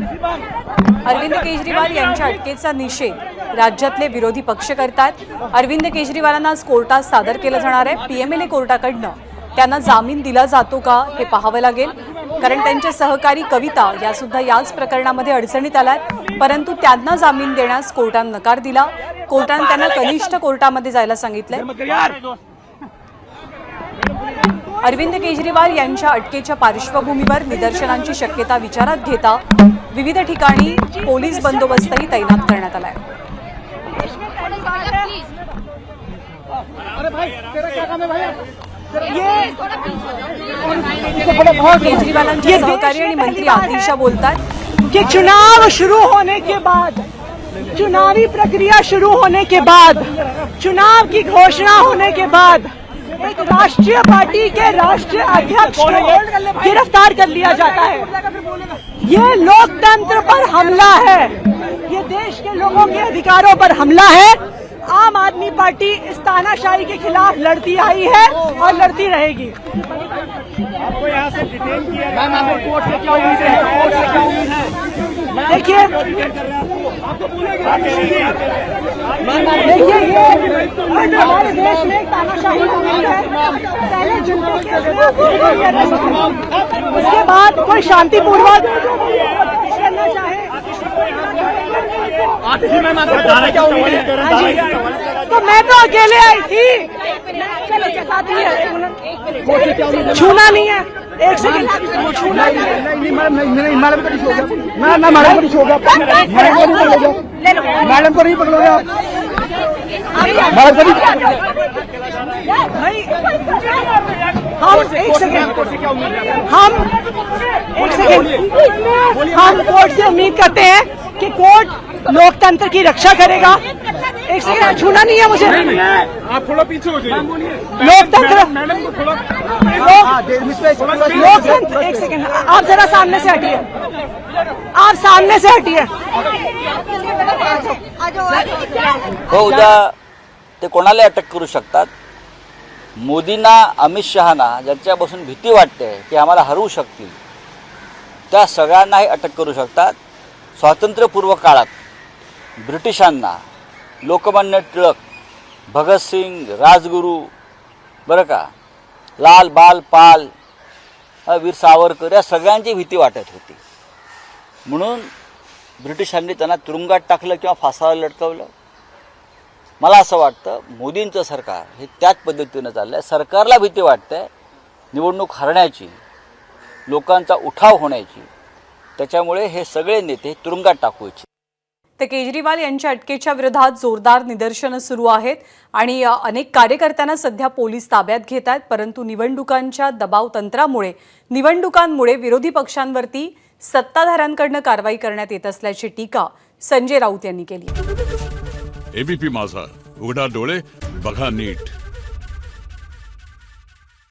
अरविंद केजरीवाल यांच्या अटकेचा निषेध राज्यातले विरोधी पक्ष करतात। अरविंद केजरीवालांना आज कोर्टात सादर केलं जाणार आहे। पीएमएलए कोर्टाकडनं त्यांना जामीन दिला जातो का हे पाहावं लागेल, कारण त्यांचे सहकारी कविता या सुद्धा याच प्रकरणामध्ये अडचणीत आल्यात, परंतु त्यांना जामीन देण्यास कोर्टाने नकार दिला। कोर्टाने त्यांना कनिष्ठ कोर्टामध्ये जायला सांगितलंय। अरविंद केजरीवाल यांच्या अटकेच्या पार्श्वभूमीवर निदर्शनांची शक्यता विचारात घेता विविध ठिकाणी पोलीस बंदोबस्तही तैनात करण्यात आलाय। केजरीवालांचे सहकारी आणि मंत्री आतिशा बोलतात कि चुनाव शुरू होने के बाद, चुनावी प्रक्रिया शुरू होने के बाद, चुनाव की घोषणा होने के बाद एक राष्ट्रीय पार्टी के राष्ट्रीय अध्यक्ष को गिरफ्तार कर लिया जाता है। ये लोकतंत्र पर हमला है, ये देश के लोगों के अधिकारों पर हमला है। आम आदमी पार्टी इस तानाशाही के खिलाफ लड़ती आई है और लड़ती रहेगी। आपको यहाँ से डिटेन किया मैम, आपको कोर्ट से क्या उम्मीद है? कोर्ट से क्या उम्मीद है? देखिए ये हमारे देश में एक तानाशाही हुई है। पहले जनता के उसके बाद कोई शांतिपूर्वक करना चाहे तो मैं तो अकेले आई थी, चलो के साथ ही है। छूना नहीं है, एक सेकंड छूना नहीं है। मैडम को नहीं छोड़ोगे, ना मैडम को नहीं छोड़ोगे, मैडम को नहीं पकड़ोगे आप, मैडम को नहीं। हम एक सेकंड हम कोर्ट से उम्मीद करते हैं कि कोर्ट लोकतंत्र की रक्षा करेगा। एक सेकंड छूना नहीं है मुझे, आप थोड़ा पीछे हो जाइए। लोकतंत्र मैडम को थोड़ा लोकतंत्र, एक सेकंड आप जरा सामने से हटिए, आप सामने से हटिए। हो, उद्या ते कोणाला अटक करू शकतात। मोदींना, अमित शहाना ज्यांच्यापासून भीती वाटते की आम्हाला हरवू शकतील, त्या सगळ्यांनाही अटक करू शकतात। स्वातंत्र्यपूर्व काळात ब्रिटिशांना लोकमान्य टिळक, भगतसिंग, राजगुरू, बरं का, लाल बाल पाल, वीर सावरकर या सगळ्यांची भीती वाटत होती, म्हणून ब्रिटिशांनी त्यांना तुरुंगात टाकलं किंवा फासावर लटकवलं। मला असं वाटतं मोदींचं सरकार हे त्याच पद्धतीनं चाललंय। सरकारला भीती वाटते निवडणूक हरण्याची, लोकांचा उठाव होण्याची, त्याच्यामुळे हे सगळे नेते तुरुंगात टाकू इच्छितात। तर केजरीवाल यांच्या अटकेच्या विरोधात जोरदार निदर्शनं सुरू आहेत आणि अनेक कार्यकर्त्यांना सध्या पोलीस ताब्यात घेत आहेत, परंतु निवडणुकांच्या दबाव निवडणुकांमुळे विरोधी पक्षांवरती सत्ताधाऱ्यांकडून कारवाई करण्यात येत असल्याची टीका संजय राऊत यांनी केली। एबीपी माझा, उघडा डोळे बघा नीट।